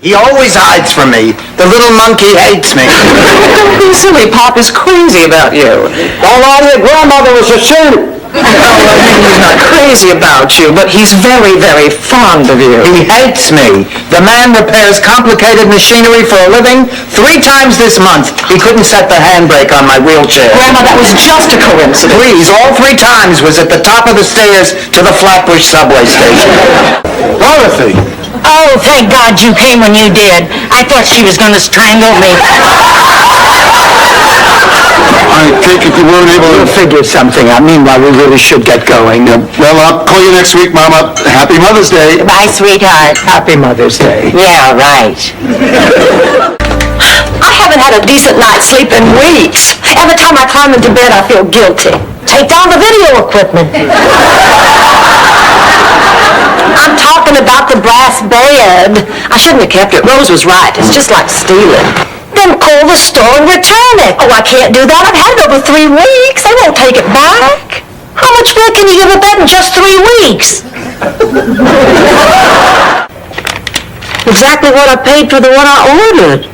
He always hides from me. The little monkey hates me. Don't be silly. Pop is crazy about you. Don't lie to your grandmother was a shooter. He's not crazy about you, but he's very, very fond of you. He hates me. The man repairs complicated machinery for a living. 3 times this month, he couldn't set the handbrake on my wheelchair. Grandma, that was just a coincidence. Please, all 3 times was at the top of the stairs to the Flatbush subway station. Dorothy. Oh, thank God you came when you did. I thought she was going to strangle me. I take it you weren't able to figure something out. Meanwhile, we really should get going. Well, I'll call you next week, Mama. Happy Mother's Day. Bye, sweetheart. Happy Mother's Day. Yeah, right. I haven't had a decent night's sleep in weeks. Every time I climb into bed, I feel guilty. Take down the video equipment. I'm talking about the brass bed. I shouldn't have kept it. Rose was right. It's just like stealing. Then call the store and return it. Oh, I can't do that. I've had it over 3 weeks. They won't take it back. How much more can you give a bed in just 3 weeks? Exactly what I paid for the one I ordered.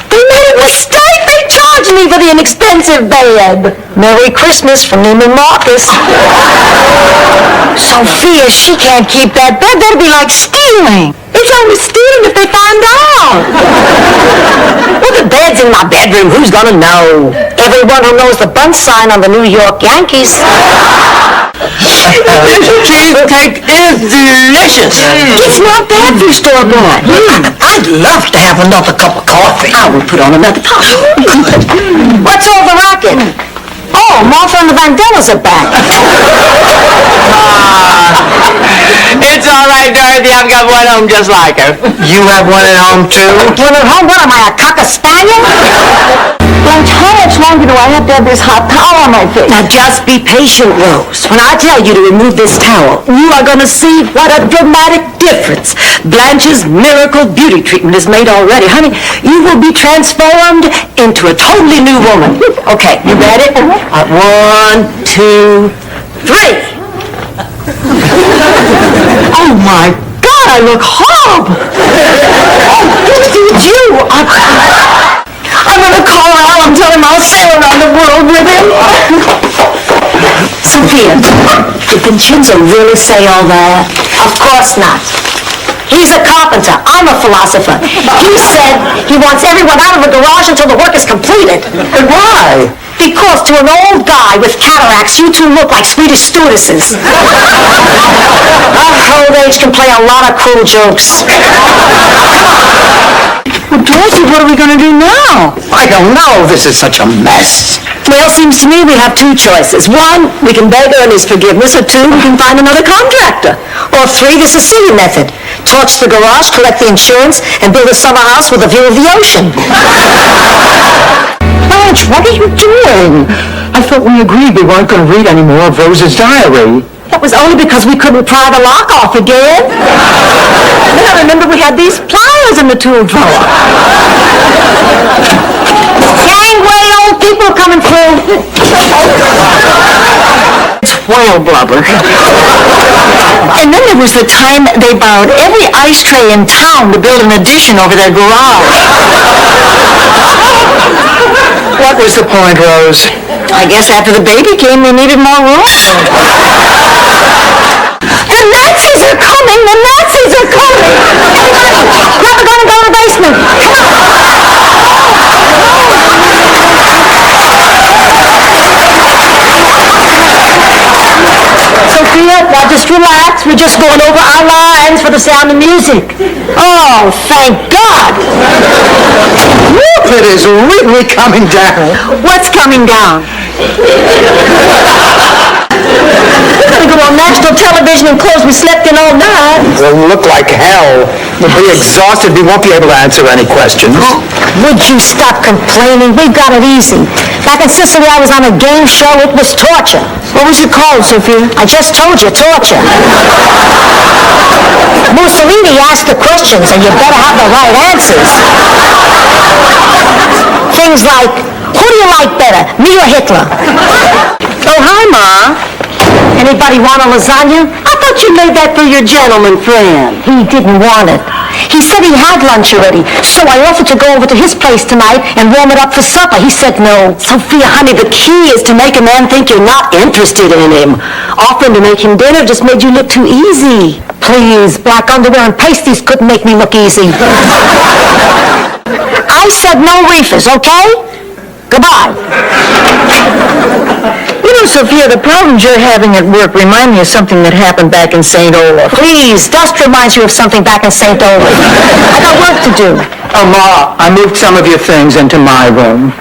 They made a mistake. They charged me for the inexpensive bed. Merry Christmas from Neiman Marcus. Sophia, she can't keep that bed. That'd be like stealing. It's only stealing if they find out. Well, the bed's in my bedroom. Who's gonna know? Everyone who knows the bunch sign on the New York Yankees. Cheesecake is delicious. It's not bad for store-bought. I'd love to have another cup of coffee. I will put on another pot. What's all the racket? Oh, Martha and the Vandellas are back. It's all right, Dorothy. I've got one home just like her. You have one at home, too? One at home? What am I, a cocker spaniel? Blanche, how much longer do I have to have this hot towel on my face? Now, just be patient, Rose. When I tell you to remove this towel, you are going to see what a dramatic difference Blanche's miracle beauty treatment has made already. Honey, you will be transformed into a totally new woman. Okay, you ready? 1, 2, 3. Oh, my God, I look horrible. It's you. I'm going to call Al and tell him I'll sail around the world with him. Sophia, did Vincenzo really say all that? Of course not. He's a carpenter. I'm a philosopher. He said he wants everyone out of the garage until the work is completed. And why? Because to an old guy with cataracts, you two look like Swedish stewardesses. Old age can play a lot of cruel jokes. Well, Dorothy, what are we going to do now? I don't know. This is such a mess. Well, seems to me we have 2 choices. 1, we can beg Ernie's forgiveness, or 2, we can find another contractor. Or 3, the Sicily method. Torch the garage, collect the insurance, and build a summer house with a view of the ocean. Blanche, what are you doing? I thought we agreed we weren't going to read any more of Rose's diary. That was only because we couldn't pry the lock off again. Then I remember we had these pliers in the tool drawer. Gangway, old people coming through. It's whale blubber. And then there was the time they borrowed every ice tray in town to build an addition over their garage. What was the point, Rose? I guess after the baby came, they needed more room. The Nazis are coming! The Nazis are coming! Everybody, grab a gun and go in the basement. Sophia, now just relax. We're just going over our lines for the Sound of Music. Oh, thank God! Whoop, it is really coming down. What's coming down? We're going to go on national television in clothes we slept in all night. It'll look like hell. We'll be exhausted. We won't be able to answer any questions. Would you stop complaining? We've got it easy. Back in Sicily, I was on a game show. It was torture. What was it called, Sophia? I just told you, torture. Mussolini asked the questions, and you better have the right answers. Things like, who do you like better, me or Hitler? Oh, hi, Ma. Anybody want a lasagna? I thought you made that for your gentleman friend. He didn't want it. He said he had lunch already, so I offered to go over to his place tonight and warm it up for supper. He said no. Sophia, honey, the key is to make a man think you're not interested in him. Offering to make him dinner just made you look too easy. Please, black underwear and pasties couldn't make me look easy. I said no reefers, okay? Goodbye. You know, Sophia, the problems you're having at work remind me of something that happened back in St. Olaf. Please, dust reminds you of something back in St. Olaf. I got work to do. Oh, Ma, I moved some of your things into my room.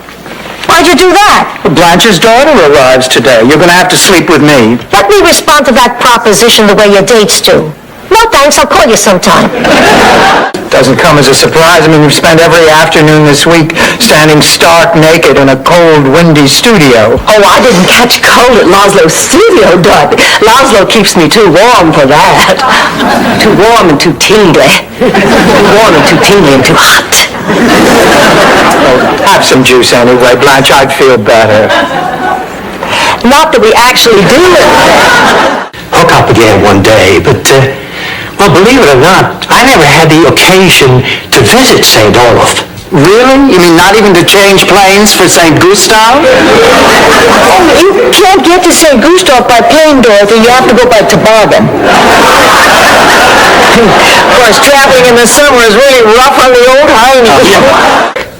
Why'd you do that? Blanche's daughter arrives today. You're going to have to sleep with me. Let me respond to that proposition the way your dates do. No thanks, I'll call you sometime. Doesn't come as a surprise. I mean, you've spent every afternoon this week standing stark naked in a cold, windy studio. Oh, I didn't catch cold at Laszlo's studio, Dorothy. Laszlo keeps me too warm for that. Too warm and too tingly. Too warm and too tingly and too hot. Have some juice anyway, Blanche. I'd feel better. Not that we actually do it. Hook up again one day, but, well, believe it or not, I never had the occasion to visit St. Olaf. Really? You mean not even to change planes for St. Gustav? You can't get to St. Gustav by plane, Dorothy. You have to go by toboggan. Of course, traveling in the summer is really rough on the old hiney.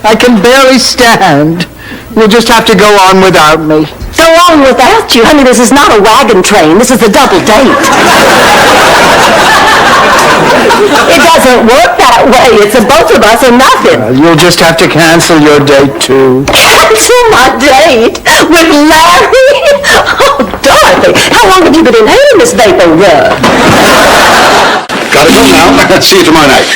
I can barely stand. You'll just have to go on without me. Go on without you. Honey, this is not a wagon train. This is a double date. It doesn't work that way. It's a both of us or nothing. You'll just have to cancel your date, too. Cancel my date? With Larry? Oh, Dorothy, how long have you been inhaling this vapor rub? Gotta go now. See you tomorrow night.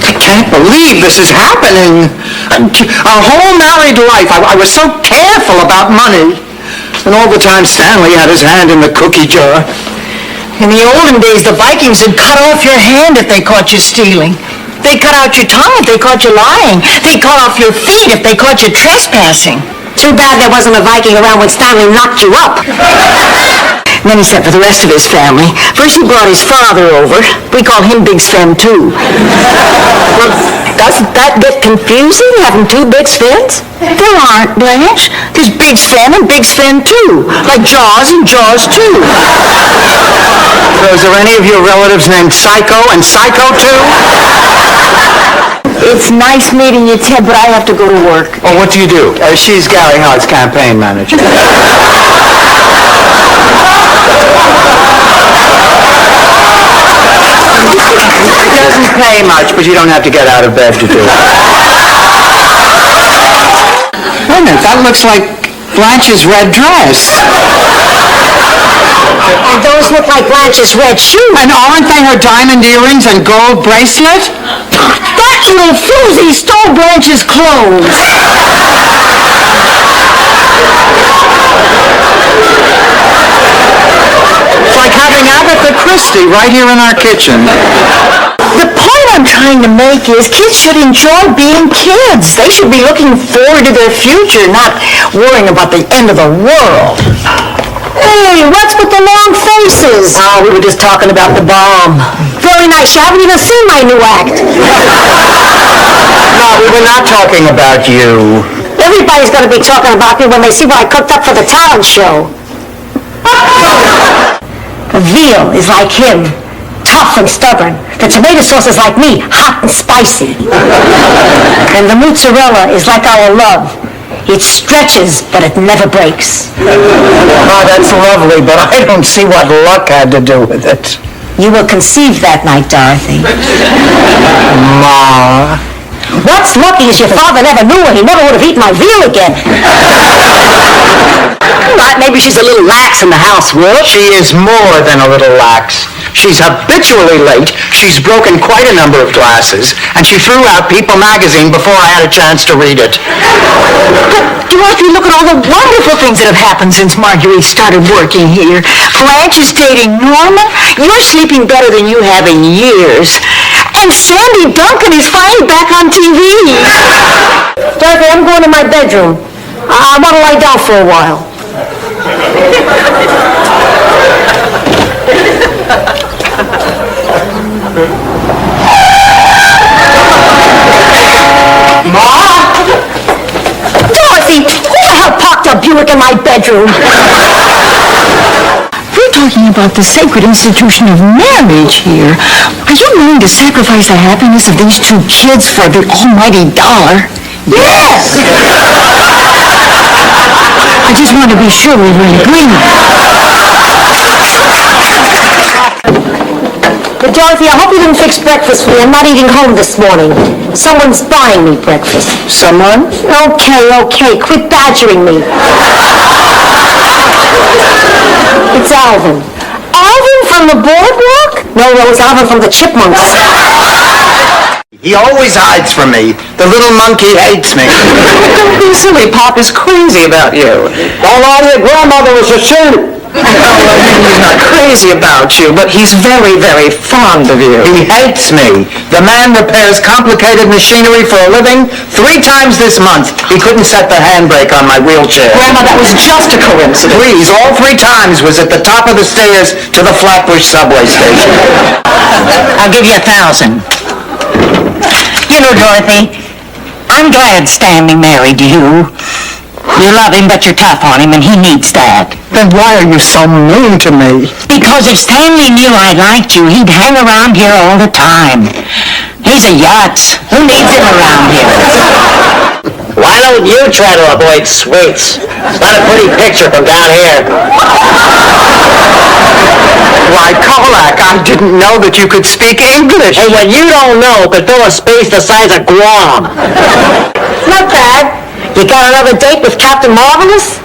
I can't believe this is happening. Our whole married life, I was so careful about money. And all the time Stanley had his hand in the cookie jar. In the olden days, the Vikings would cut off your hand if they caught you stealing. They cut out your tongue if they caught you lying. They cut off your feet if they caught you trespassing. Too bad there wasn't a Viking around when Stanley knocked you up. And then he sent for the rest of his family. First he brought his father over. We call him Big Sven, too. Well, doesn't that get confusing, having two big Svens? There aren't, Blanche. There's Big Sven and Big Sven, too. Like Jaws and Jaws, too. So is there any of your relatives named Psycho and Psycho, too? It's nice meeting you, Ted, but I have to go to work. Oh, what do you do? She's Gary Hart's campaign manager. It doesn't pay much, but you don't have to get out of bed to do it. Wait a minute, that looks like Blanche's red dress. And those look like Blanche's red shoes. And aren't they her diamond earrings and gold bracelet? That little floozy stole Blanche's clothes. It's like having Agatha Christie right here in our kitchen. The point I'm trying to make is kids should enjoy being kids. They should be looking forward to their future, not worrying about the end of the world. Hey, what's with the long faces? Oh, we were just talking about the bomb. Very nice. You haven't even seen my new act. No, we were not talking about you. Everybody's going to be talking about me when they see what I cooked up for the talent show. The veal is like him, tough and stubborn. The tomato sauce is like me, hot and spicy. And the mozzarella is like our love. It stretches, but it never breaks. Oh, that's lovely, but I don't see what luck had to do with it. You were conceived that night, Dorothy. Ma. What's lucky is your father never knew her. He never would have eaten my veal again. Right, maybe she's a little lax in the housework. She is more than a little lax. She's habitually late. She's broken quite a number of glasses, and she threw out People magazine before I had a chance to read it. But, Dorothy, look at all the wonderful things that have happened since Marguerite started working here. Blanche is dating Norman. You're sleeping better than you have in years. And Sandy Duncan is finally back on TV. Dorothy, I'm going to my bedroom. I want to lie down for a while. my bedroom. We're talking about the sacred institution of marriage here. Are you willing to sacrifice the happiness of these two kids for the almighty dollar? Yes! I just want to be sure we were in agreement. But Dorothy, I hope you didn't fix breakfast for me. I'm not eating home this morning. Someone's buying me breakfast. Someone? Okay, quit badgering me. It's Alvin. Alvin from the boardwalk? No, it was Alvin from the Chipmunks. He always hides from me. The little monkey hates me. Don't be silly. Pop is crazy about you. Don't lie to your grandmother, was a sin. He's not crazy about you, but he's very, very fond of you. He hates me. The man repairs complicated machinery for a living 3 times this month. He couldn't set the handbrake on my wheelchair. Grandma, that was just a coincidence. Please, all 3 times was at the top of the stairs to the Flatbush subway station. I'll give you 1,000. You know, Dorothy, I'm glad Stanley married you. You love him, but you're tough on him, and he needs that. Then why are you so mean to me? Because if Stanley knew I liked you, he'd hang around here all the time. He's a yutz. Who needs him around here? Why don't you try to avoid sweets? It's not a pretty picture from down here. Why, Kolak, I didn't know that you could speak English. Hey, when you don't know, could fill a space the size of Guam. Not bad. You got another date with Captain Marvelous?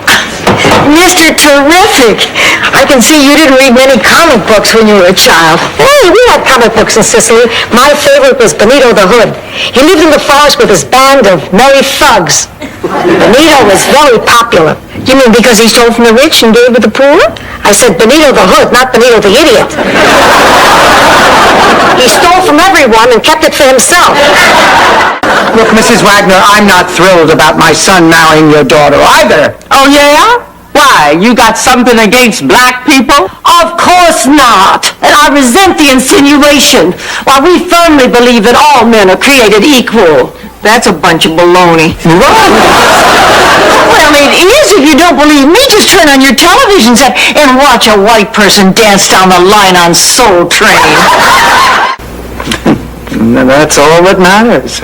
Mr. Terrific! I can see you didn't read many comic books when you were a child. Hey, we had comic books in Sicily. My favorite was Benito the Hood. He lived in the forest with his band of merry thugs. Benito was very popular. You mean because he stole from the rich and gave to the poor? I said Benito the Hood, not Benito the Idiot. He stole from everyone and kept it for himself. Look, Mrs. Wagner, I'm not thrilled about my son marrying your daughter either. Oh, yeah? Why? You got something against black people? Of course not. And I resent the insinuation. While we firmly believe that all men are created equal. That's a bunch of baloney. Well, it is if you don't believe me. Just turn on your television set and watch a white person dance down the line on Soul Train. That's all that matters.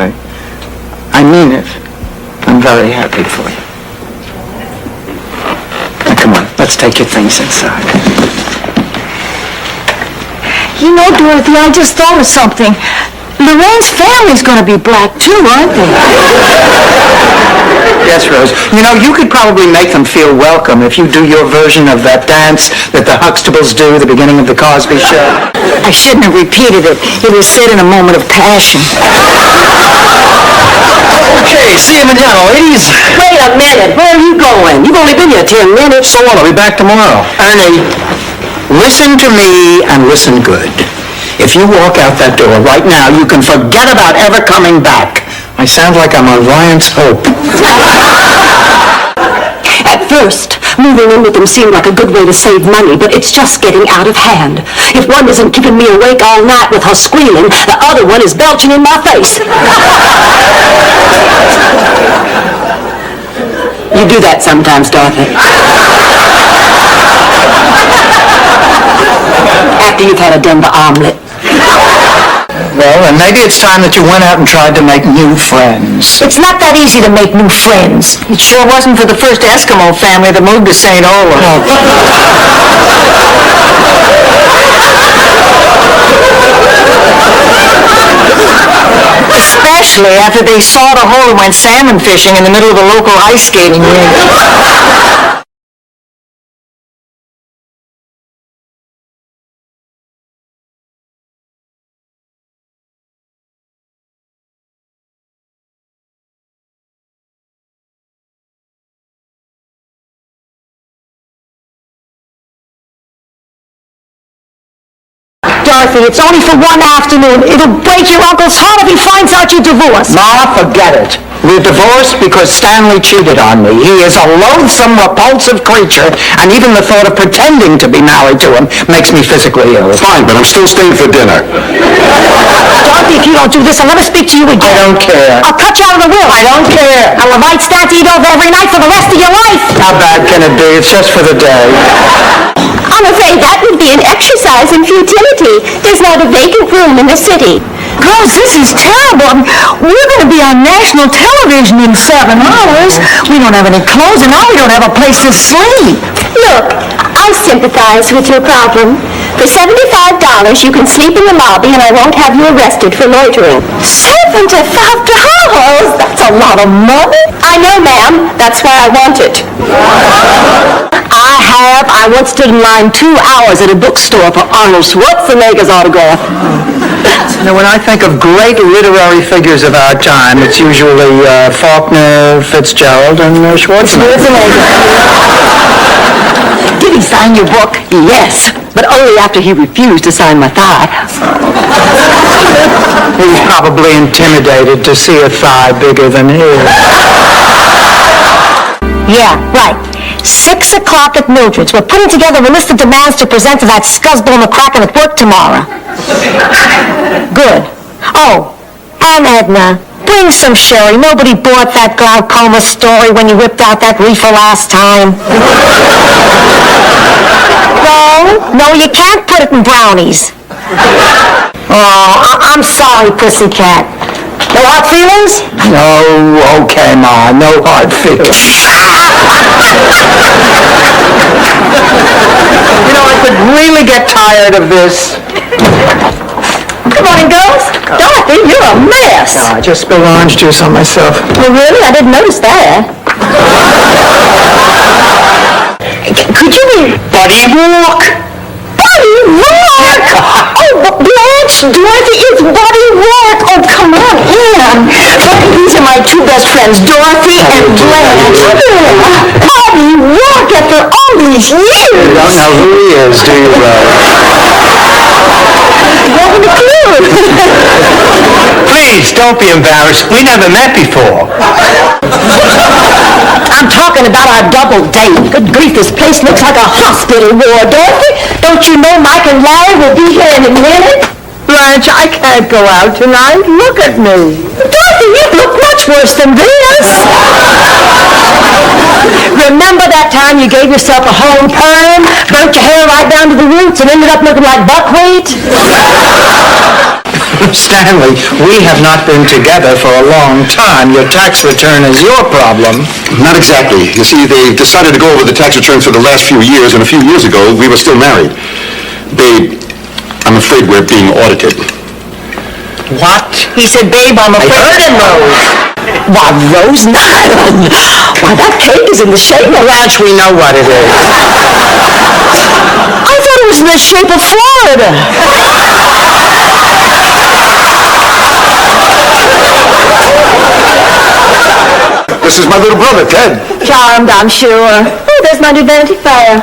I mean it. I'm very happy for you. Now, come on, let's take your things inside. You know, Dorothy, I just thought of something. Lorraine's family's going to be black, too, aren't they? Yes, Rose. You know, you could probably make them feel welcome if you do your version of that dance that the Huxtables do at the beginning of the Cosby Show. I shouldn't have repeated it. It was said in a moment of passion. Okay, see you manana, ladies. Wait a minute. Where are you going? You've only been here 10 minutes. So what, I'll be back tomorrow. Ernie, listen to me and listen good. If you walk out that door right now, you can forget about ever coming back. I sound like I'm on Ryan's Hope. At first, moving in with them seemed like a good way to save money, but it's just getting out of hand. If one isn't keeping me awake all night with her squealing, the other one is belching in my face. You do that sometimes, Dorothy. After you've had a Denver omelet. Well, and maybe it's time that you went out and tried to make new friends. It's not that easy to make new friends. It sure wasn't for the first Eskimo family that moved to St. Olaf. Especially after they sawed a hole and went salmon fishing in the middle of the local ice skating rink. Dorothy, it's only for one afternoon. It'll break your uncle's heart if he finds out you're divorced. Ma, forget it. We're divorced because Stanley cheated on me. He is a loathsome, repulsive creature, and even the thought of pretending to be married to him makes me physically ill. Fine, but I'm still staying for dinner. Dorothy, if you don't do this, I'll never speak to you again. I don't care. I'll cut you out of the will. I don't care. I'll invite Stan to eat over every night for the rest of your life. How bad can it be? It's just for the day. I'm afraid that would be an exercise in futility. There's not a vacant room in the city. Girls, this is terrible. We're going to be on national television in 7 hours. We don't have any clothes, and now we don't have a place to sleep. Look, I sympathize with your problem. For $75, you can sleep in the lobby and I won't have you arrested for loitering. $75? That's a lot of money. I know, ma'am. That's why I want it. I once stood in line 2 hours at a bookstore for Arnold Schwarzenegger's autograph. Now, when I think of great literary figures of our time, it's usually Faulkner, Fitzgerald, and Schwarzenegger. Did he sign your book? Yes, but only after he refused to sign my thigh. He was probably intimidated to see a thigh bigger than his. Yeah, right. 6 o'clock at Mildred's. We're putting together a list of demands to present to that scuzzball McCracken at work tomorrow. Good. Oh, and Edna, bring some sherry. Nobody bought that glaucoma story when you whipped out that reefer last time. No, you can't put it in brownies. Oh, I'm sorry, pussycat. No hard feelings? No, okay, Ma, no hard feelings. You know, I could really get tired of this. Good morning, girls. Dorothy, you're a mess. No, I just spilled orange juice on myself. Well, really? I didn't notice that. Could you be... Buddy Walk! Buddy Walk! Oh, Blanche, Dorothy, it's Buddy Walk. Oh, come on in. Dorothy, these are my 2 best friends, Dorothy and Blanche. Buddy Walk after all these years. You don't know who he is, do you, You haven't a clue. Please, don't be embarrassed. We never met before. I'm talking about our double date. Good grief, this place looks like a hospital ward, Dorothy. Don't you know Mike and Larry will be here in a minute? Blanche, I can't go out tonight. Look at me. Dorothy, you look much worse than this. Remember that time you gave yourself a home perm, burnt your hair right down to the roots, and ended up looking like buckwheat? Stanley, we have not been together for a long time. Your tax return is your problem. Not exactly. You see, they decided to go over the tax returns for the last few years, and a few years ago, we were still married. Babe, I'm afraid we're being audited. What? He said, babe, I'm afraid... I heard him, Rose. Why, Rose Nyland. Why, that cake is in the shape of... Blanche, we know what it is. I thought it was in the shape of Florida. This is my little brother, Ted. Charmed, I'm sure. Oh, there's my new Vanity Fair.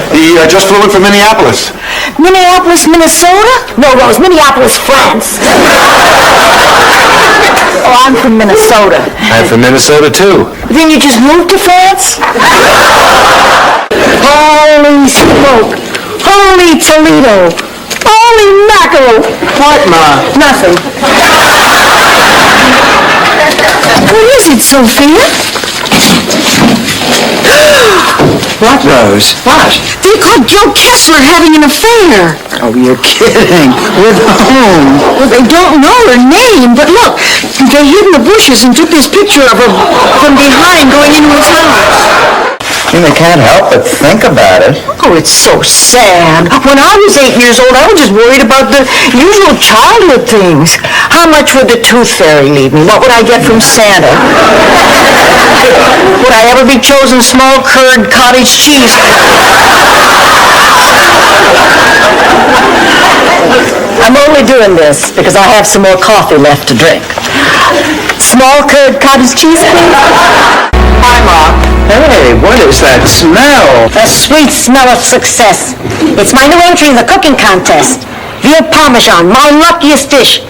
He just flew in from Minneapolis. Minneapolis, Minnesota? No, Rose, Minneapolis, France. Oh, I'm from Minnesota. I'm from Minnesota, too. Then you just moved to France? Holy smoke. Holy Toledo. Holy mackerel. What, Ma? Nothing. What is it, Sophia? What, Rose? What? They caught Joe Kessler having an affair. Oh, you're kidding. With whom? Well, they don't know her name, but look, they hid in the bushes and took this picture of her from behind going into his house. They can't help but think about it. Oh, it's so sad. When I was 8 years old, I was just worried about the usual childhood things. How much would the tooth fairy leave me? What would I get from Santa? Would I ever be chosen small curd cottage cheese? I'm only doing this because I have some more coffee left to drink. Small curd cottage cheese, please? Hi, Ma. Hey, what is that smell? The sweet smell of success. It's my new entry in the cooking contest. Veal Parmesan, my luckiest dish.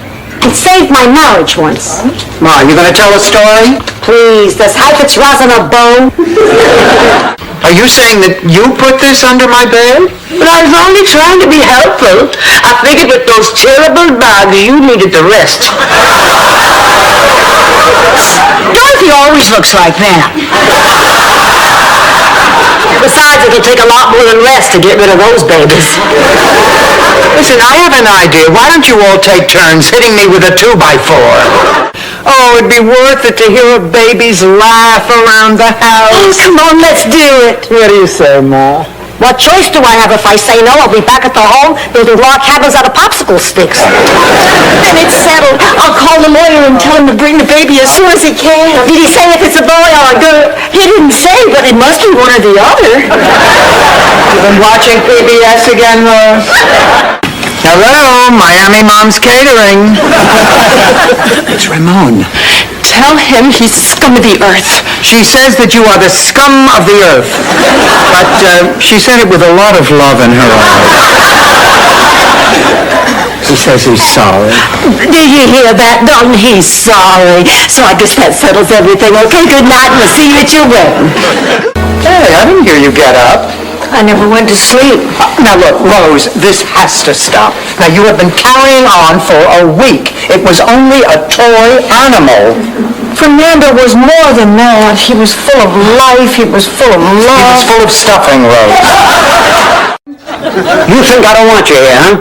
It saved my marriage once. Ma, you gonna tell a story? Please, does Heifetz rosin a bone? Are you saying that you put this under my bed? But I was only trying to be helpful. I figured with those terrible bugs, you needed the rest. Dorothy always looks like that. Besides, it'll take a lot more than rest to get rid of those babies. Listen, I have an idea. Why don't you all take turns hitting me with a 2x4? Oh, it'd be worth it to hear a baby's laugh around the Oh, house. come on, let's do it. What do you say, Ma? What choice do I have if I say no? I'll be back at the home building log cabins out of popsicle sticks. Then it's settled. I'll call the lawyer and tell him to bring the baby as soon as he can. Did he say if it's a boy or a girl? He didn't say, but it must be one or the other. You've been watching PBS again, Rose? Hello, Miami Mom's Catering. It's Ramon. Tell him he's the scum of the earth. She says that you are the scum of the earth. But she said it with a lot of love in her eyes. He says he's sorry. Did you hear that, Don? He's sorry. So I guess that settles everything. Okay, good night, and we'll see you at your wedding. Hey, I didn't hear you get up. I never went to sleep. Now look, Rose, this has to stop. Now you have been carrying on for a week. It was only a toy animal. Fernando was more than that. He was full of life. He was full of He love. was full of stuffing, Rose. You think I don't want you here, huh?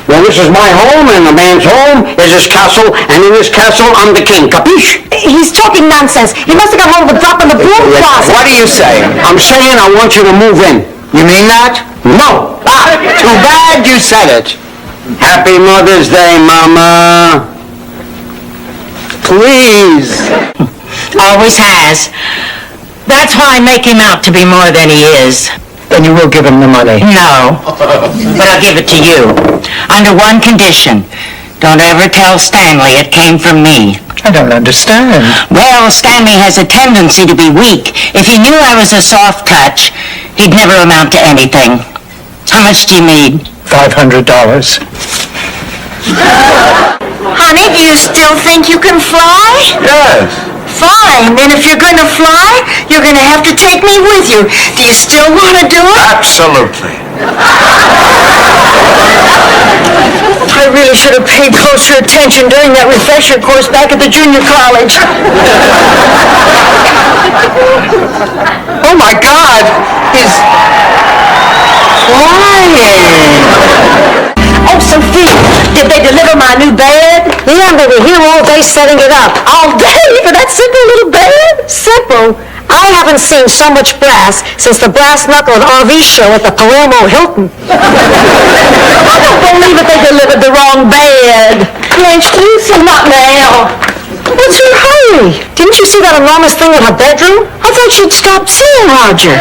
Well, this is my home, and the man's home is his castle, and in this castle, I'm the king, capiche? He's talking nonsense. He must have got home with a drop in the broom closet. What are you saying? I'm saying I want you to move in. You mean that? No! Too bad you said it. Happy Mother's Day, Mama! Please. Always has. That's why I make him out to be more than he is. Then you will give him the money. No, but I'll give it to you. Under one condition. Don't ever tell Stanley it came from me. I don't understand. Well, Stanley has a tendency to be weak. If he knew I was a soft touch, he'd never amount to anything. How much do you need? $500. Honey, do you still think you can fly? Yes. Fine. Then if you're going to fly, you're going to have to take me with you. Do you still want to do it? Absolutely. I really should have paid closer attention during that refresher course back at the junior college. Oh my God! He's flying! Oh, Sophie, did they deliver my new bed? Yeah, they were here all day setting it up. All day for that simple little bed? Simple? I haven't seen so much brass since the brass knuckle and RV show at the Palermo Hilton. I don't believe it, they delivered the wrong bed. Blanche, please, not now. What's her hurry? Didn't you see that enormous thing in her bedroom? I thought she'd stopped seeing Roger.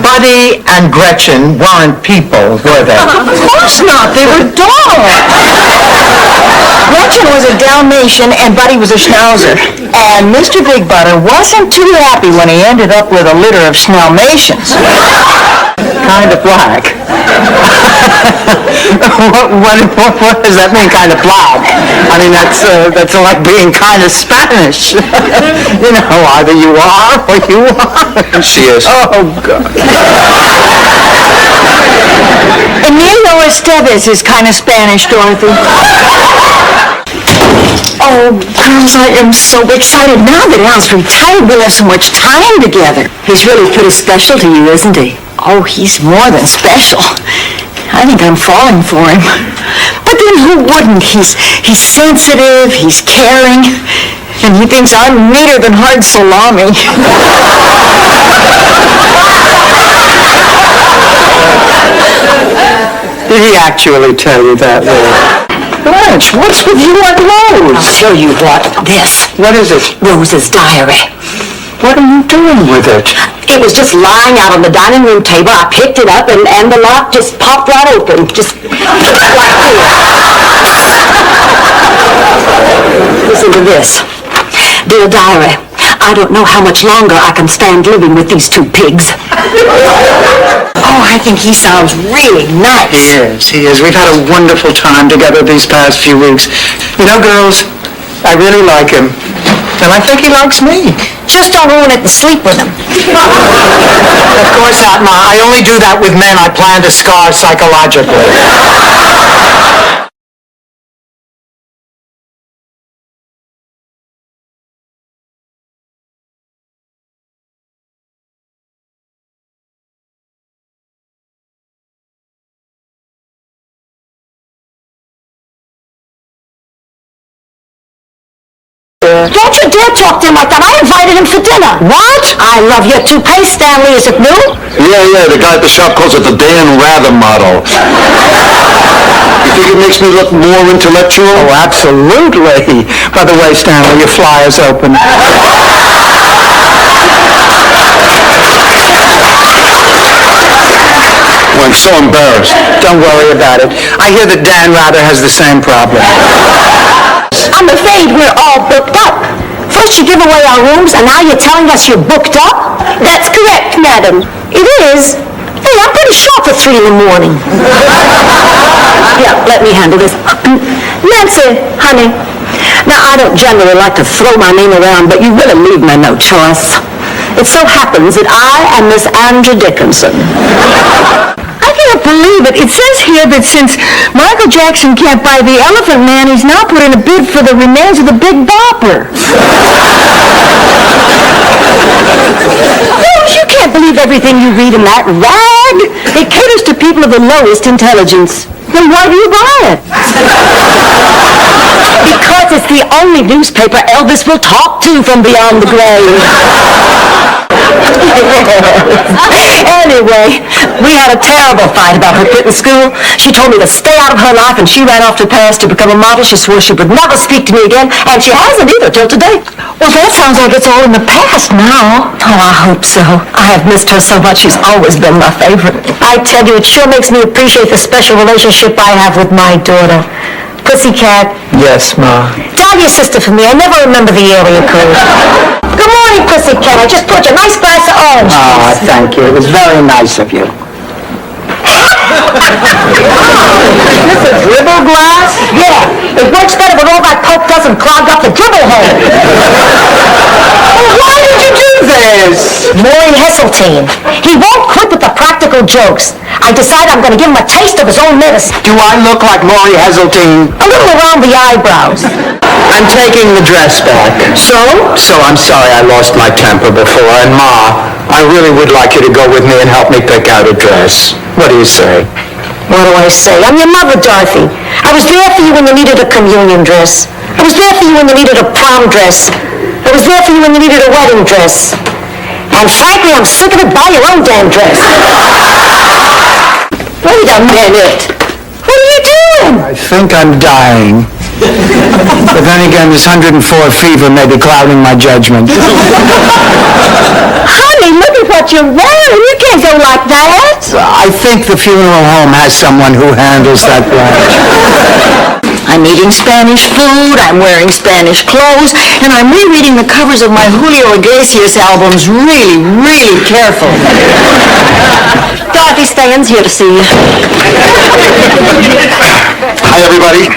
Buddy and Gretchen weren't people, were they? Of course not. They were dogs. Gretchen was a Dalmatian and Buddy was a Schnauzer. And Mr. Big Butter wasn't too happy when he ended up with a litter of Schnalmatians. Kind of black. what does that mean, kind of black? I mean, that's like being kind of Spanish. You know, either you are or you aren't. She is. Oh, God. Emilio Estevez is kind of Spanish, Dorothy. Oh, girls, I am so excited. Now that Al's retired, we'll have so much time together. He's really pretty special to you, isn't he? Oh, he's more than special. I think I'm falling for him. But then who wouldn't? He's sensitive, he's caring, and he thinks I'm meaner than hard salami. Did he actually tell you that, Blanche, what's with you and Rose? I'll show you what. This. What is it? Rose's diary. What are you doing with it? It was just lying out on the dining room table. I picked it up and the lock just popped right open. Just like this. Listen to this. Dear diary, I don't know how much longer I can stand living with these two pigs. Oh, I think he sounds really nice. He is. We've had a wonderful time together these past few weeks. You know, girls, I really like him. And I think he likes me. Just don't ruin it and sleep with him. Of course not, Ma. I only do that with men I plan to scar psychologically. Don't you dare talk to him like that. I invited him for dinner. What? I love your toupee, Stanley. Is it new? Yeah, the guy at the shop calls it the Dan Rather model. You think it makes me look more intellectual? Oh, absolutely. By the way, Stanley, your flyer's open. Well, I'm so embarrassed. Don't worry about it. I hear that Dan Rather has the same problem. I'm afraid we're all booked up. First you give away our rooms, and now you're telling us you're booked up? That's correct, madam. It is. Hey, I'm pretty sharp at 3 in the morning. Yeah, let me handle this. Nancy, honey. Now, I don't generally like to throw my name around, but you really leave me no choice. It so happens that I am Miss Andrew Dickinson. I can't believe it. It says here that since Michael Jackson can't buy the Elephant Man, he's now put in a bid for the remains of the Big Bopper. You can't believe everything you read in that rag. It caters to people of the lowest intelligence. Then why do you buy it? Because it's the only newspaper Elvis will talk to from beyond the grave. Anyway, we had a terrible fight about her quitting school. She told me to stay out of her life, and she ran off to Paris to become a model. She swore she would never speak to me again, and she hasn't either till today. Well, that sounds like it's all in the past now. Oh, I hope so. I have missed her so much. She's always been my favorite. I tell you, it sure makes me appreciate the special relationship I have with my daughter. Pussycat. Yes, Ma. Tell your sister for me. I never remember the area code. Good morning, Pussycat. I just brought you a nice glass of orange. Ah, thank you. It was very nice of you. This is dribble glass? Yeah. It works better when all that Coke doesn't clog up the dribble hole. Well, why did you do this? Maury Heseltine. He won't quit with the practical jokes. I decided I'm going to give him a taste of his own medicine. Do I look like Maury Heseltine? A little around the eyebrows. I'm taking the dress back. So? So I'm sorry I lost my temper before. And Ma, I really would like you to go with me and help me pick out a dress. What do you say? What do I say? I'm your mother, Dorothy. I was there for you when you needed a communion dress. I was there for you when you needed a prom dress. I was there for you when you needed a wedding dress. And frankly, I'm sick of it. Buy your own damn dress. Wait a minute. What are you doing? I think I'm dying. But then again, this 104 fever may be clouding my judgment. Honey, look at what you're wearing. You can't go like that. I think the funeral home has someone who handles that branch. I'm eating Spanish food, I'm wearing Spanish clothes, and I'm rereading the covers of my Julio Iglesias albums really, really carefully. Dorothy Stan's here to see you. Hi, everybody.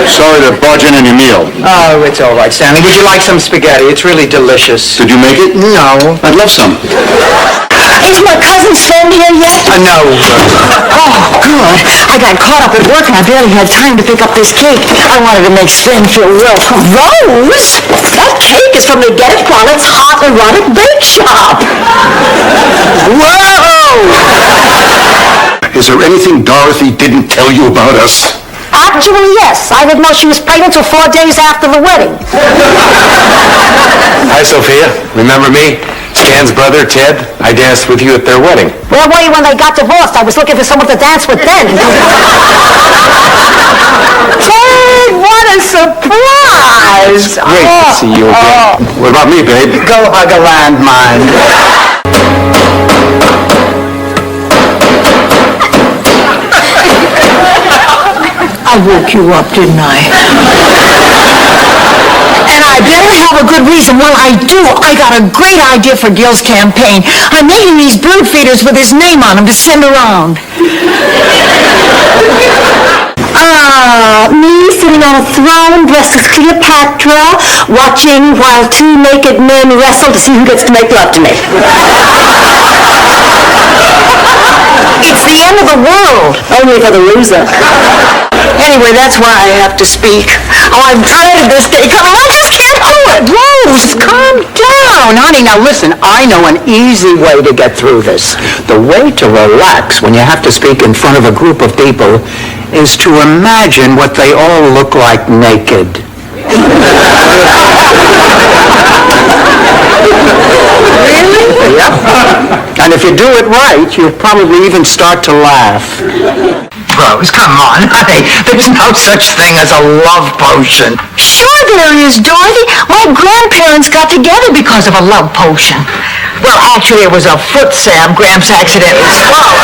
Sorry to barge in on your meal. Oh, it's all right, Stanley. Would you like some spaghetti? It's really delicious. Did you make it? No. I'd love some. Is my cousin Stan here yet? No. Oh, good. I got caught up at work and I barely had time to pick up this cake. I wanted to make Stan feel welcome. Rose? That cake is from the Get It While It's Hot Erotic Bake Shop. Whoa! Is there anything Dorothy didn't tell you about us? Actually, yes. I didn't know she was pregnant until 4 days after the wedding. Hi, Sophia. Remember me? Stan's brother, Ted. I danced with you at their wedding. Where were you when they got divorced? I was looking for someone to dance with then. Ted, what a surprise! Great to see you again. What about me, babe? Go hug a landmine. I woke you up, didn't I? And I better help have a good reason. Well, I do. I got a great idea for Gil's campaign. I'm making these bird feeders with his name on them to send around. Me sitting on a throne dressed as Cleopatra, watching while two naked men wrestle to see who gets to make love to me. It's the end of the world. Only for the loser. Anyway, that's why I have to speak. Oh, I've dreaded this day. Come on, I just can't do it. Rose, calm down. Honey, now listen, I know an easy way to get through this. The way to relax when you have to speak in front of a group of people is to imagine what they all look like naked. Really? Yep. And if you do it right, you'll probably even start to laugh. Rose, come on, honey. There's no such thing as a love potion. Sure there is, Dorothy. My grandparents got together because of a love potion. Well, actually, it was a foot salve Gramps accidentally swallowed.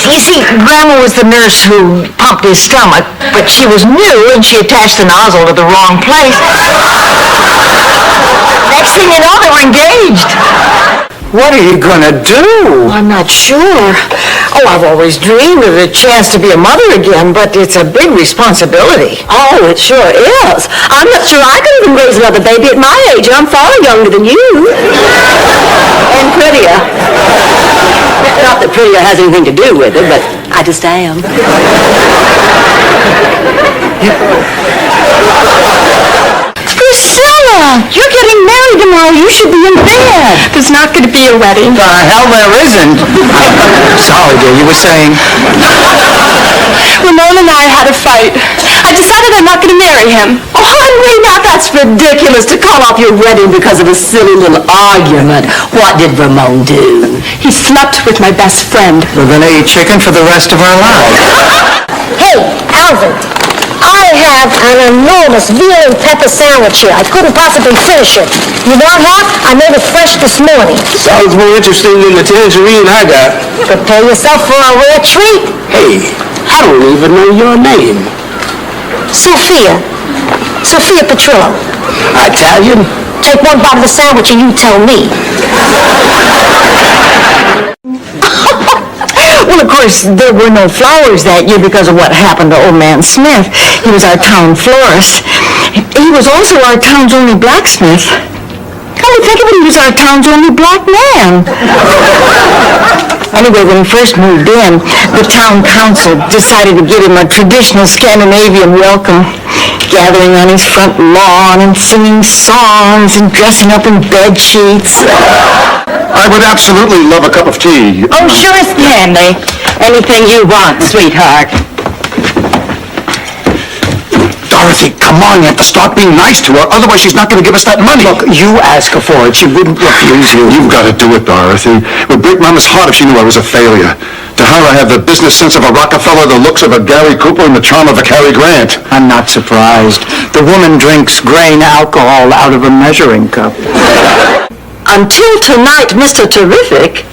You see, Grandma was the nurse who pumped his stomach, but she was new and she attached the nozzle to the wrong place. Next thing you know, they were engaged. What are you gonna do? I'm not sure. Oh, I've always dreamed of a chance to be a mother again, but it's a big responsibility. Oh, it sure is. I'm not sure I could even raise another baby at my age, and I'm far younger than you. And prettier. Not that prettier has anything to do with it, but I just am. Priscilla, you're getting married tomorrow. You should be in bed. There's not going to be a wedding. The hell there isn't. Sorry, dear, you were saying? Ramon and I had a fight. I decided I'm not going to marry him. Oh, Henry, now that's ridiculous to call off your wedding because of a silly little argument. What did Ramon do? He slept with my best friend. We're gonna eat chicken for the rest of our lives. Hey, Alvin, I have an enormous veal and pepper sandwich here. I couldn't possibly finish it. You want half? I made it fresh this morning. Sounds more interesting than the tangerine I got. Prepare yourself for a rare treat. Hey, I don't even know your name. Sophia Petrillo. Italian? Take one bite of the sandwich and you tell me. Well, of course, there were no flowers that year because of what happened to old man Smith. He was our town florist. He was also our town's only blacksmith. Come to think of it, he was our town's only black man. Anyway, when he first moved in, the town council decided to give him a traditional Scandinavian welcome, gathering on his front lawn and singing songs and dressing up in bed sheets. I would absolutely love a cup of tea. Oh, sure as candy. Anything you want, sweetheart. Dorothy, come on, you have to start being nice to her, otherwise she's not going to give us that money. Look, you ask her for it. She wouldn't refuse you. You've got to do it, Dorothy. It would break Mama's heart if she knew I was a failure. To her, I have the business sense of a Rockefeller, the looks of a Gary Cooper, and the charm of a Cary Grant. I'm not surprised. The woman drinks grain alcohol out of a measuring cup. Until tonight, Mr. Terrific,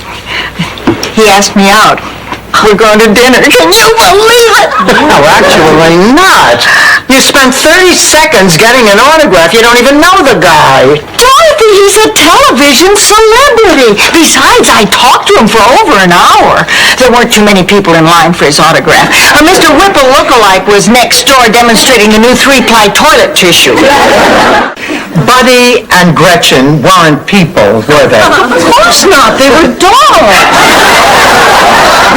he asked me out. We're going to dinner. Can you believe it? No, actually not. You spent 30 seconds getting an autograph. You don't even know the guy. Dorothy, he's a television celebrity. Besides, I talked to him for over an hour. There weren't too many people in line for his autograph. Mr. Whipple lookalike was next door demonstrating the new 3-ply toilet tissue. Buddy and Gretchen weren't people, were they? Of course not. They were dogs.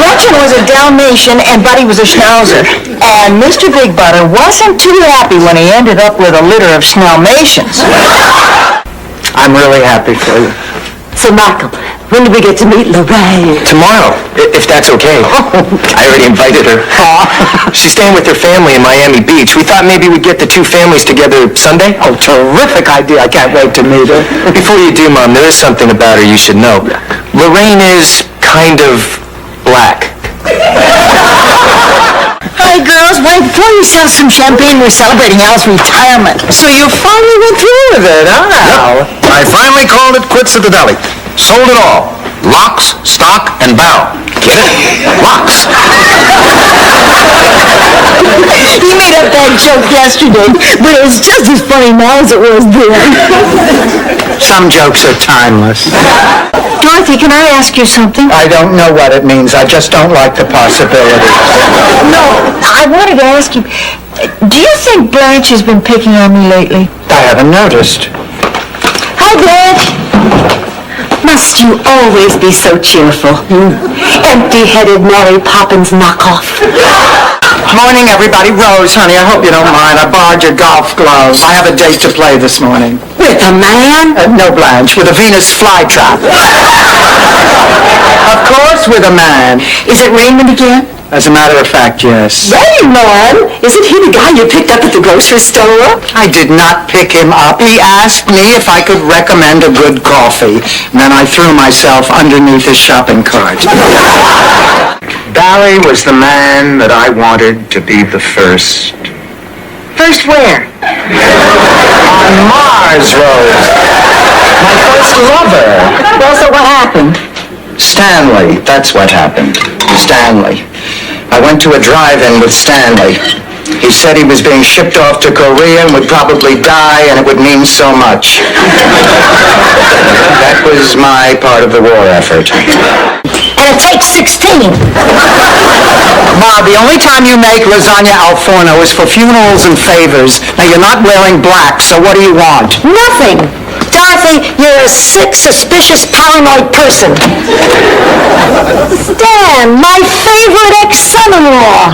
Gretchen was a Dalmatian and Buddy was a Schnauzer. And Mr. Big Butter wasn't too happy when he ended up with a litter of Schnalmatians. I'm really happy for you. So, Michael, when do we get to meet Lorraine? Tomorrow, if that's okay. I already invited her. She's staying with her family in Miami Beach. We thought maybe we'd get the two families together Sunday. Oh, terrific idea. I can't wait to meet her. Before you do, Mom, there is something about her you should know. Lorraine is kind of black. Hi, girls. Wait, before you sell some champagne, we're celebrating Al's retirement. So you finally went through with it, huh? Yep. I finally called it quits at the deli. Sold it all. Locks, stock, and barrel. Get it? Locks. He made a with that joke yesterday, but it was just as funny now as it was then. Some jokes are timeless. Dorothy, can I ask you something? I don't know what it means. I just don't like the possibility. No, I wanted to ask you, do you think Blanche has been picking on me lately? I haven't noticed. Hi, Blanche. Must you always be so cheerful? Empty-headed Mary Poppins knockoff. Morning, everybody. Rose, honey, I hope you don't mind. I borrowed your golf gloves. I have a date to play this morning. With a man? No, Blanche, with a Venus flytrap. Of course, with a man. Is it Raymond again? As a matter of fact, yes. Raymond? Isn't he the guy you picked up at the grocery store? I did not pick him up. He asked me if I could recommend a good coffee. And then I threw myself underneath his shopping cart. Barry was the man that I wanted to be the first. First where? On Mars, Rose. My first lover. Well, so what happened? Stanley, that's what happened. Stanley. I went to a drive-in with Stanley. He said he was being shipped off to Korea and would probably die, and it would mean so much. That was my part of the war effort. And it takes 16. Ma, the only time you make lasagna al forno is for funerals and favors. Now, you're not wearing black, so what do you want? Nothing. Dorothy, you're a sick, suspicious, paranoid person. Stan, my favorite ex-son-in-law.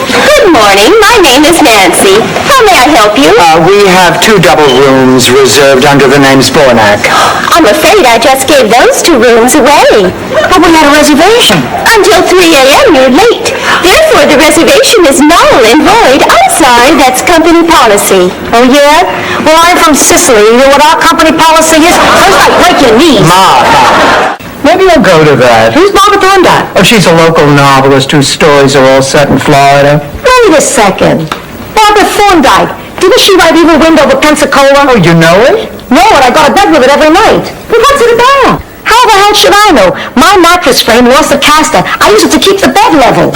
Good morning. My name is Nancy. How may I help you? We have 2 double rooms reserved under the name Spornak. I'm afraid I just gave those 2 rooms away. But we had a reservation. Until 3 a.m. you're late. Therefore, the reservation is null and void. I'm sorry, that's company policy. Oh, yeah? Well, I'm from Sicily. You know what our company policy is? First, I break your knees. Ma, maybe I'll go to that. Who's Barbara Thorndike? Oh, she's a local novelist whose stories are all set in Florida. Wait a second. Barbara Thorndike. Didn't she write Evil Wind over Pensacola? Oh, you know it? No, and I go to bed with it every night. Well, what's it about? How the hell should I know? My mattress frame lost the caster. I use it to keep the bed level.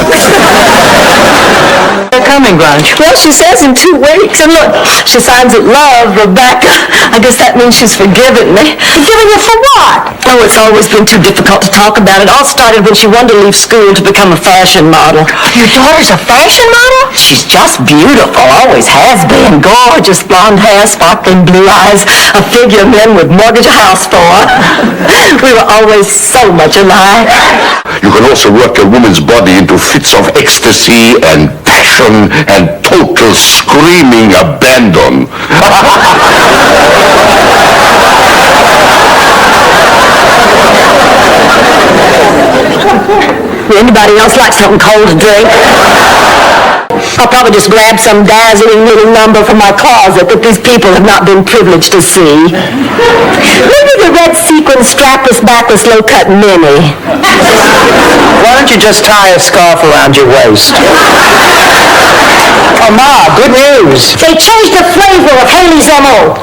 They're coming, Blanche. Well, she says in 2 weeks. And look, she signs it love, Rebecca. I guess that means she's forgiven me. Forgiven you for what? Oh, it's always been too difficult to talk about. It all started when she wanted to leave school to become a fashion model. Your daughter's a fashion model? She's just beautiful. Always has been. Gorgeous blonde hair, sparkling blue eyes. A figure men would mortgage a house for. We were always so much alike. You can also work a woman's body into fits of ecstasy and passion and total screaming abandon. Anybody else like something cold to drink? I'll probably just grab some dazzling little number from my closet that these people have not been privileged to see. Maybe the red sequin strapless backless low-cut mini. Why don't you just tie a scarf around your waist? Oh, Ma, good news. They changed the flavor of Haley's M.O.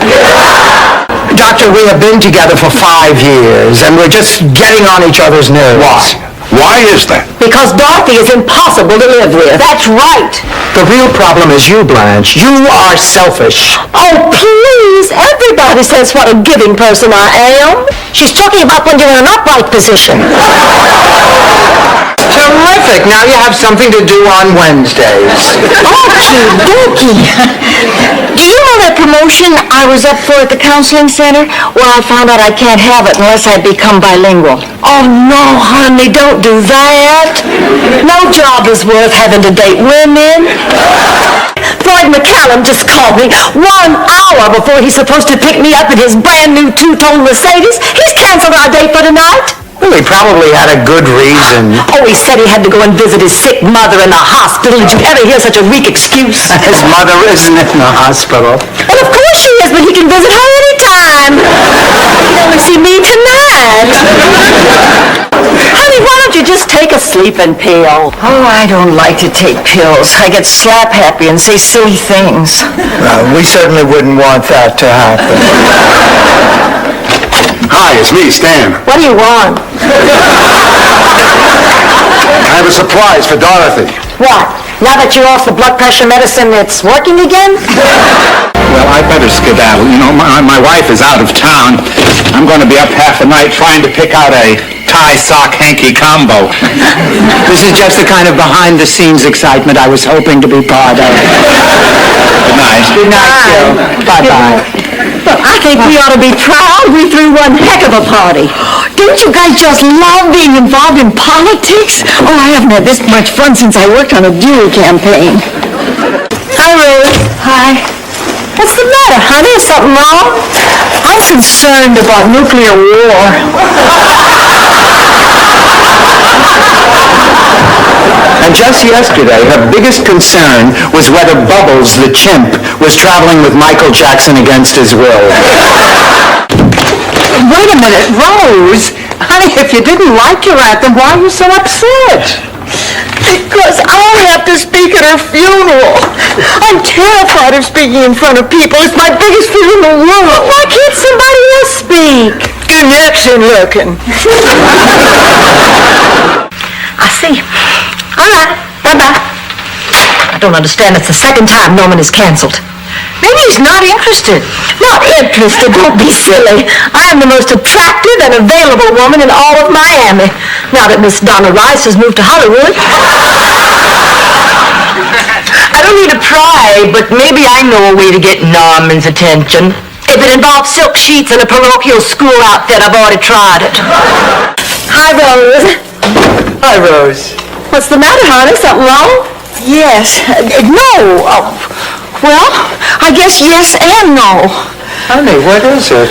Doctor, we have been together for 5 years, and we're just getting on each other's nerves. Why? Why is that? Because Dorothy is impossible to live with. That's right. The real problem is you, Blanche. You are selfish. Oh, please. Everybody says what a giving person I am. She's talking about when you're in an upright position. Terrific. Now you have something to do on Wednesdays. Okie dokie. Do you know that promotion I was up for at the counseling center? Well, I found out I can't have it unless I become bilingual. Oh, no, honey, don't do that. No job is worth having to date women. Floyd McCallum just called me 1 hour before he's supposed to pick me up in his brand new 2-tone Mercedes. He's canceled our date for tonight. Well, he probably had a good reason. Oh, he said he had to go and visit his sick mother in the hospital. Did you ever hear such a weak excuse? His mother isn't in the hospital. Well, of course she is, but he can visit her anytime. He can only see me tonight. Honey, why don't you just take a sleeping pill? Oh, I don't like to take pills. I get slap happy and say silly things. We certainly wouldn't want that to happen. Hi, it's me, Stan. What do you want? I have a surprise for Dorothy. What? Now that you're off the blood pressure medicine, it's working again? Well, I better skedaddle. You know, my wife is out of town. I'm going to be up half the night trying to pick out a tie sock hanky combo. This is just the kind of behind-the-scenes excitement I was hoping to be part of. Good night. Good night, Joe. Bye-bye. Well, I think we ought to be proud. We threw one heck of a party. Don't you guys just love being involved in politics? Oh, I haven't had this much fun since I worked on a Dewey campaign. Hi, Ruth. Hi. What's the matter, honey? Is something wrong? I'm concerned about nuclear war. And just yesterday, her biggest concern was whether Bubbles, the chimp, was traveling with Michael Jackson against his will. Wait a minute, Rose! Honey, if you didn't like your anthem, why are you so upset? Because I have to speak at her funeral. I'm terrified of speaking in front of people. It's my biggest fear in the world. Why can't somebody else speak? Connection looking. I see. All right. Bye-bye. I don't understand. It's the second time Norman is canceled. Maybe he's not interested. Not interested? Don't be silly. I am the most attractive and available woman in all of Miami. Now that Miss Donna Rice has moved to Hollywood. I don't need to pry, but maybe I know a way to get Norman's attention. If it involves silk sheets and a parochial school outfit, I've already tried it. Hi, Rose. Hi, Rose. What's the matter, honey? Something wrong? Yes. No. Well, I guess yes and no. Honey, what is it?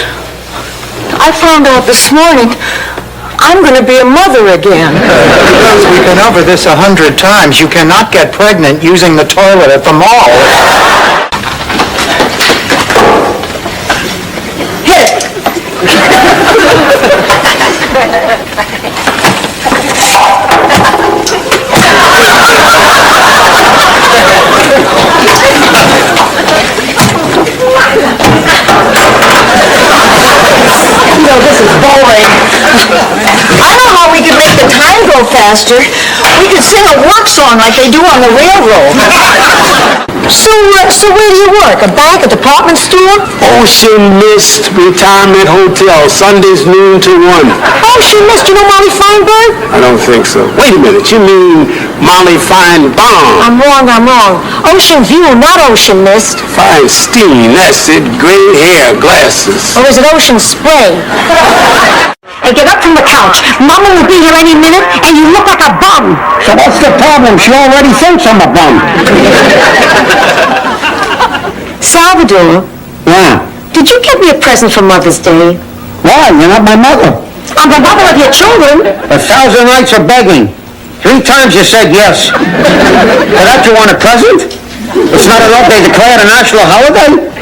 I found out this morning I'm going to be a mother again. We've been over this 100 times. You cannot get pregnant using the toilet at the mall. This is boring. I know how we can make the time go faster. We could sing a work song like they do on the railroad. So where do you work? A bank, a department store? Ocean Mist Retirement Hotel, Sundays noon to 1. Ocean Mist, you know Molly Feinberg? I don't think so. Wait a minute, you mean Molly Feinbaum? I'm wrong. Ocean View, not Ocean Mist. Feinstein, that's it. Gray hair, glasses. Or is it Ocean Spray? Hey, get up from the couch. Mama will be here any minute, and you look like a bum. So what's the problem? She already thinks I'm a bum. Salvador, Yeah. did you get me a present for Mother's Day? Why? You're not my mother. I'm the mother of your children. 1,000 nights of begging. 3 times you said yes. For that you want a present? It's not enough they declared a national holiday?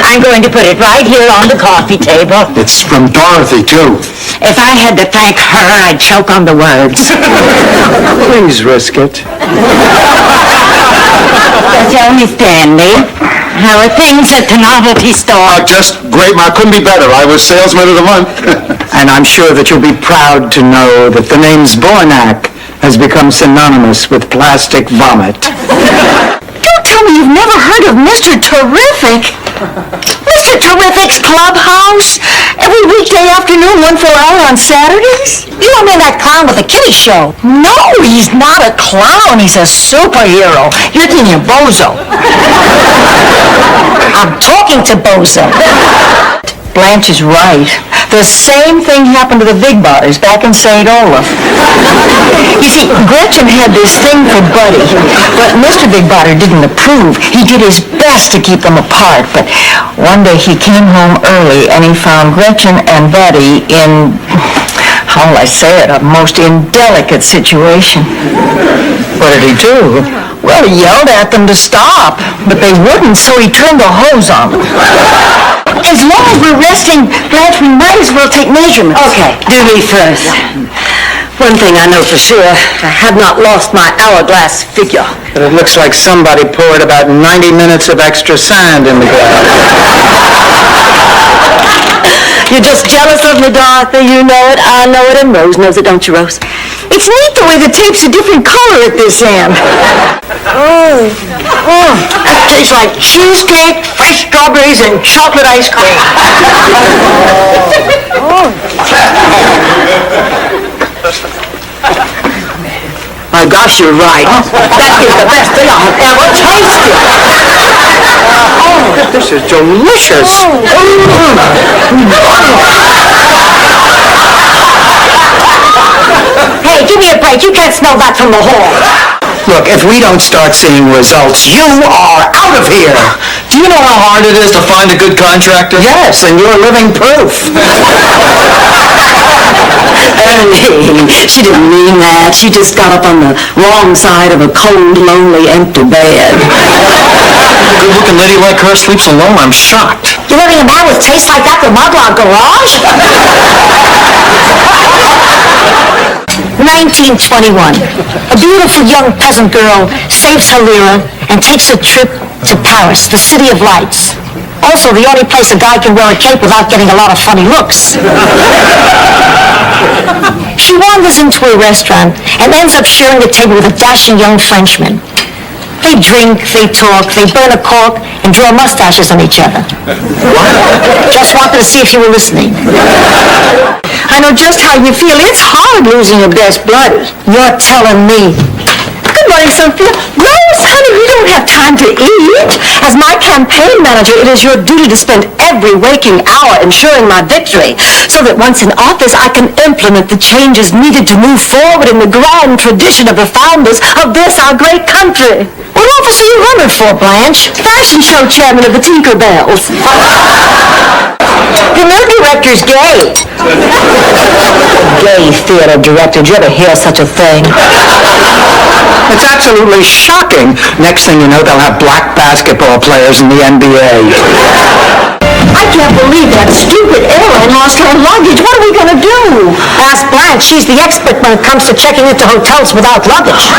I'm going to put it right here on the coffee table. It's from Dorothy, too. If I had to thank her, I'd choke on the words. Please risk it. Tell me, Stanley, how are things at the novelty store? Just great. I couldn't be better. I was salesman of the month. And I'm sure that you'll be proud to know that the name Zbornak has become synonymous with plastic vomit. Don't tell me you've never heard of Mr. Terrific. Mr. Terrific's Clubhouse? Every weekday afternoon, 1 full hour on Saturdays? You don't mean that clown with the kiddie show? No, he's not a clown. He's a superhero. You're thinking of Bozo. I'm talking to Bozo. Blanche is right. The same thing happened to the Big Bars back in St. Olaf. You see, Gretchen had this thing for Buddy, but Mr. Big Botter didn't approve. He did his best to keep them apart, but one day he came home early and he found Gretchen and Buddy in, how will I say it, a most indelicate situation. What did he do? Well, he yelled at them to stop, but they wouldn't, so he turned the hose on them. As long as we're resting, Blanche, we might as well take measurements. Okay, do me first. One thing I know for sure, I have not lost my hourglass figure. But it looks like somebody poured about 90 minutes of extra sand in the glass. You're just jealous of me, Dorothy. You know it, I know it, and Rose knows it, don't you, Rose? It's neat the way the tape's a different color at this end. That tastes like cheesecake, fresh strawberries, and chocolate ice cream. My gosh, you're right. That is the best thing I have ever tasted. Oh, this is delicious. Hey, give me a break. You can't smell that from the hall. Look, if we don't start seeing results, you are out of here. Do you know how hard it is to find a good contractor? Yes, and you're living proof. Ernie, she didn't mean that. She just got up on the wrong side of a cold, lonely, empty bed. A good-looking lady like her sleeps alone. I'm shocked. You're letting a man with taste like that remodel our garage? 1921. A beautiful young peasant girl saves her lira and takes a trip to Paris, the city of lights. Also, the only place a guy can wear a cape without getting a lot of funny looks. She wanders into a restaurant and ends up sharing a table with a dashing young Frenchman. They drink, they talk, they burn a cork, and draw mustaches on each other. Just wanted to see if you were listening. I know just how you feel. It's hard losing your best buddy. You're telling me. Good morning, Sophia. Rose, honey, we don't have time to eat. As my campaign manager, it is your duty to spend every waking hour ensuring my victory, so that once in office, I can implement the changes needed to move forward in the grand tradition of the founders of this, our great country. What office are you running for, Blanche? Fashion show chairman of the Tinkerbells. The new director's gay. Gay theater director. Did you ever hear such a thing? It's absolutely shocking. Next thing you know, they'll have black basketball players in the NBA. I can't believe that stupid airline lost her luggage. What are we going to do? Ask Blanche. She's the expert when it comes to checking into hotels without luggage.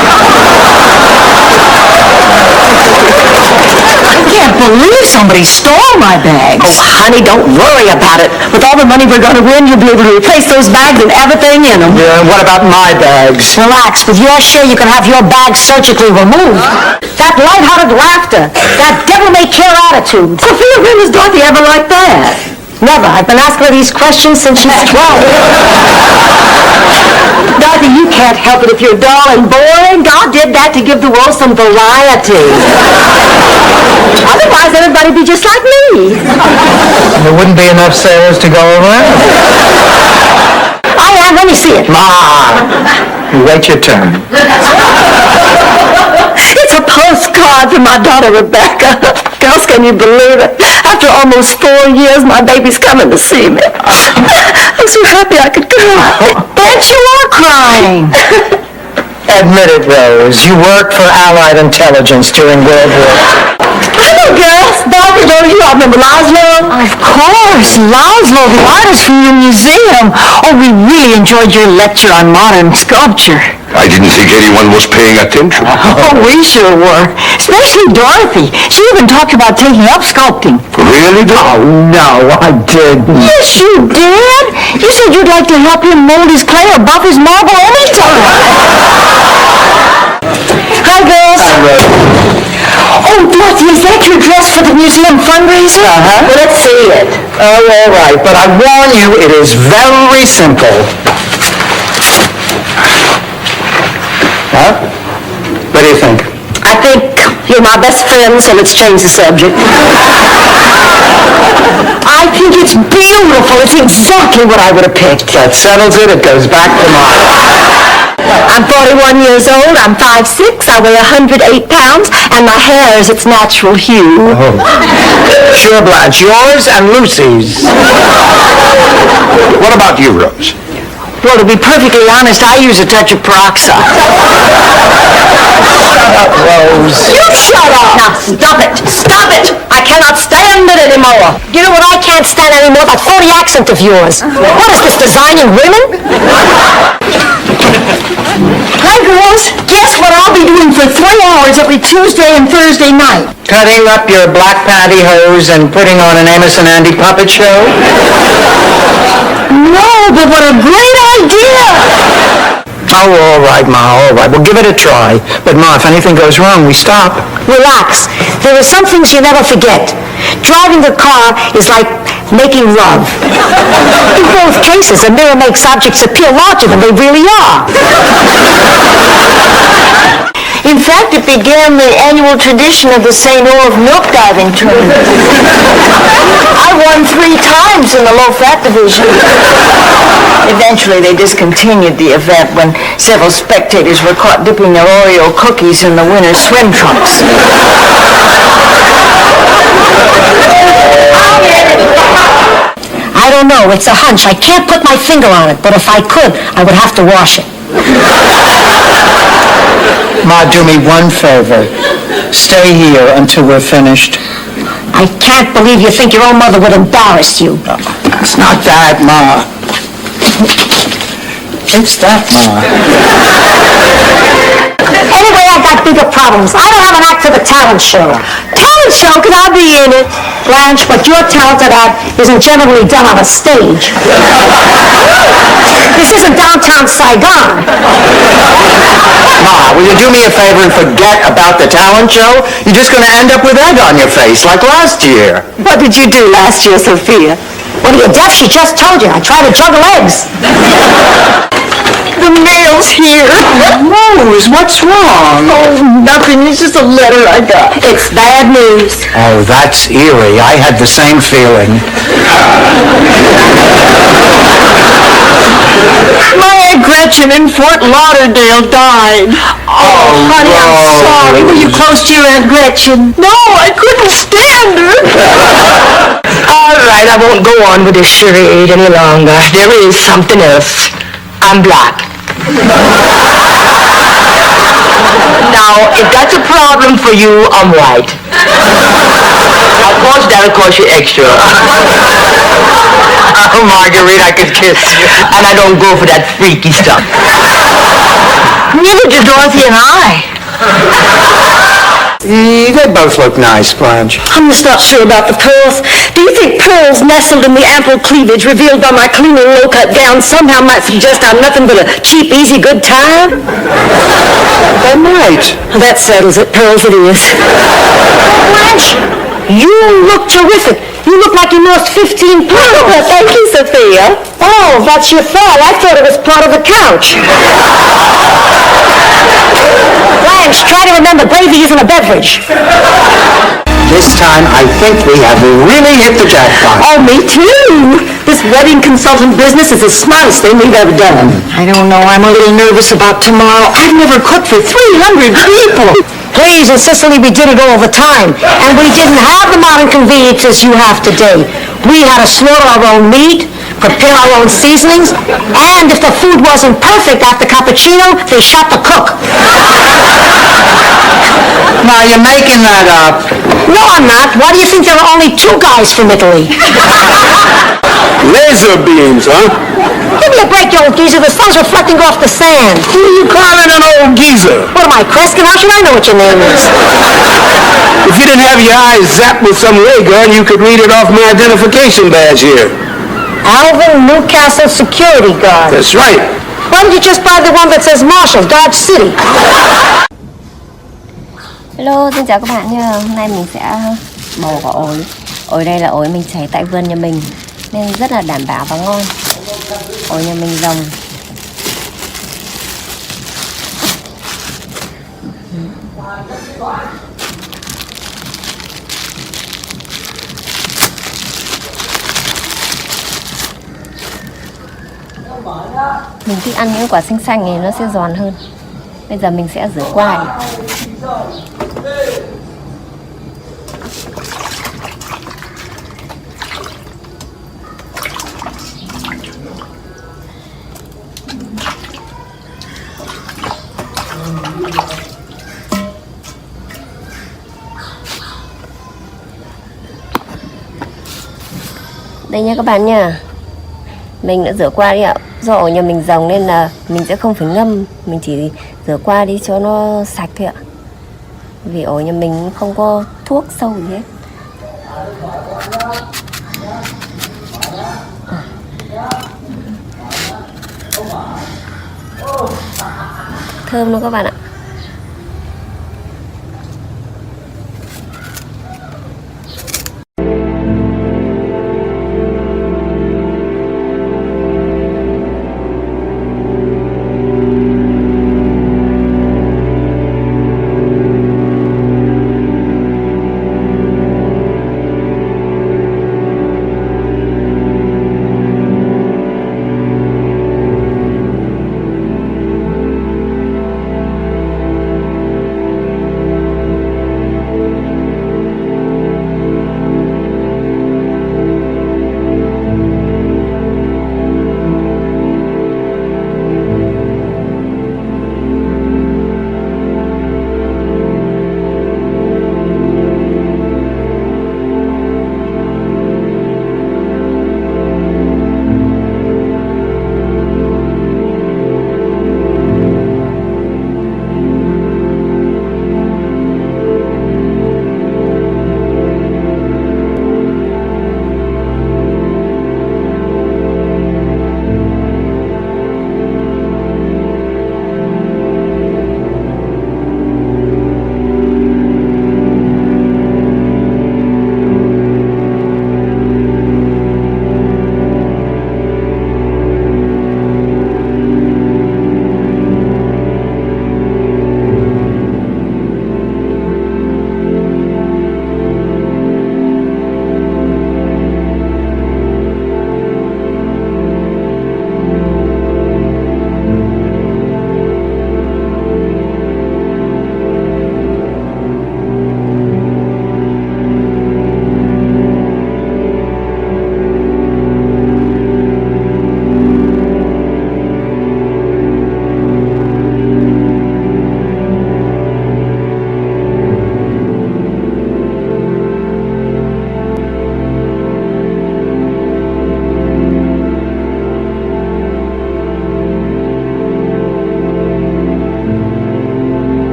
I can't believe somebody stole my bags. Oh, honey, don't worry about it. With all the money we're going to win, you'll be able to replace those bags and everything in them. Yeah, and what about my bags? Relax. With your share, you can have your bag surgically removed. That lighthearted laughter, that devil-may-care attitude. Sophia, when was Dorothy ever like that? Never. I've been asking her these questions since she's 12. Dorothy, you can't help it if you're dull and boring. God did that to give the world some variety. Otherwise, everybody'd be just like me. There wouldn't be enough sailors to go around. Oh, yeah, let me see it. Ma, you wait your turn. It's a postcard from my daughter, Rebecca. Girls, can you believe it? After almost 4 years, my baby's coming to see me. I'm so happy I could cry. Blanche, you are crying. Admit it, Rose. You worked for Allied Intelligence during World War. Hello, girls. Barbara, don't you all remember Laszlo? Of course, Laszlo, the artist from your museum. Oh, we really enjoyed your lecture on modern sculpture. I didn't think anyone was paying attention. Oh, we sure were. Especially Dorothy. She even talked about taking up sculpting. Really? Oh, no, I didn't. Yes, you did. You said you'd like to help him mold his clay or buff his marble anytime. Hi, girls. Oh, Dorothy, is that your dress for the museum fundraiser? Uh-huh. Well, let's see it. Oh, all right, but I warn you, it is very simple. Huh? What do you think? I think you're my best friend, so let's change the subject. I think it's beautiful. It's exactly what I would have picked. That settles it. It goes back to mine. I'm 41 years old, I'm 5'6", I weigh 108 pounds, and my hair is its natural hue. Oh. Sure, Blanche. Yours and Lucy's. What about you, Rose? Well, to be perfectly honest, I use a touch of peroxide. Shut up, Rose. You shut up! Now, stop it! Stop it! I cannot stand it anymore. You know what I can't stand anymore? That phony accent of yours. What is this, designing women? Hi, girls. Guess what I'll be doing for 3 hours every Tuesday and Thursday night? Cutting up your black pantyhose and putting on an Amos and Andy puppet show? No, but what a great idea! Oh, all right, Ma, all right. We'll give it a try. But, Ma, if anything goes wrong, we stop. Relax. There are some things you never forget. Driving the car is like making love. In both cases, a mirror makes objects appear larger than they really are. In fact, it began the annual tradition of the St. Olaf milk diving tournament. I won 3 times in the low-fat division. Eventually, they discontinued the event when several spectators were caught dipping their Oreo cookies in the winner's swim trunks. I don't know. It's a hunch. I can't put my finger on it, but if I could, I would have to wash it. Ma, do me one favor. Stay here until we're finished. I can't believe you think your own mother would embarrass you. It's not that, Ma. It's that, Ma. Anyway, I got bigger problems. I don't have an act for the talent show. Talent show? Could I be in it? Blanche, but your talented act isn't generally done on a stage. This isn't downtown Saigon. Ma, will you do me a favor and forget about the talent show? You're just going to end up with egg on your face like last year. What did you do last year, Sophia? Well, you're deaf. She just told you. I tried to juggle eggs. The mail's here. Rose, what's wrong? Oh, nothing. It's just a letter I got. It's bad news. Oh, that's eerie. I had the same feeling. My Aunt Gretchen in Fort Lauderdale died. Oh, honey, I'm sorry. Were you close to your Aunt Gretchen? No, I couldn't stand her. All right, I won't go on with this charade any longer. There is something else. I'm black. Now, if that's a problem for you, I'm white. Of course, that'll cost you extra. Oh, Marguerite, I could kiss you. And I don't go for that freaky stuff. Neither do Dorothy and I. They both look nice, Blanche. I'm just not sure about the pearls. Do you think pearls nestled in the ample cleavage revealed by my clean and low-cut gown somehow might suggest I'm nothing but a cheap, easy, good time? They might. That settles it. Pearls it is. Blanche, you look terrific. You look like you lost 15 pounds. Well, thank you, Sophia. Oh, that's your fall. I thought it was part of the couch. Blanche, try to remember, gravy isn't a beverage. This time, I think we have really hit the jackpot. Oh, me too. This wedding consultant business is the smartest thing we've ever done. I don't know. I'm a little nervous about tomorrow. I've never cooked for 300 people. Please, in Sicily, we did it all the time. And we didn't have the modern conveniences you have today. We had to slaughter our own meat, prepare our own seasonings, and if the food wasn't perfect after cappuccino, they shot the cook. Now, you're making that up. No, I'm not. Why do you think there are only 2 guys from Italy? Laser beams, huh? Give me a break, you old geezer. The sun's reflecting off the sand. Who are you calling an old geezer? What am I, Kreskin? How should I know what your name is? If you didn't have your eyes zapped with some ray gun, you could read it off my identification badge here. Alvin Newcastle Security Guard. That's right. Why don't you just buy the one that says Marshall, Dodge City? Hello, xin chào các bạn nha. Hôm nay mình sẽ bầu quả ổi. Ổi đây là ổi mình sấy tại vườn nhà mình nên rất là đảm bảo và ngon. Ổi nhà mình trồng. Mình thích ăn những quả xanh xanh thì nó sẽ giòn hơn. Bây giờ mình sẽ rửa qua đi. Đây nha các bạn nha. Mình đã rửa qua đi ạ. Do ổi nhà mình rồng nên là mình sẽ không phải ngâm, mình chỉ rửa qua đi cho nó sạch thôi ạ. Vì ổi nhà mình không có thuốc sâu gì hết. Thơm luôn các bạn ạ.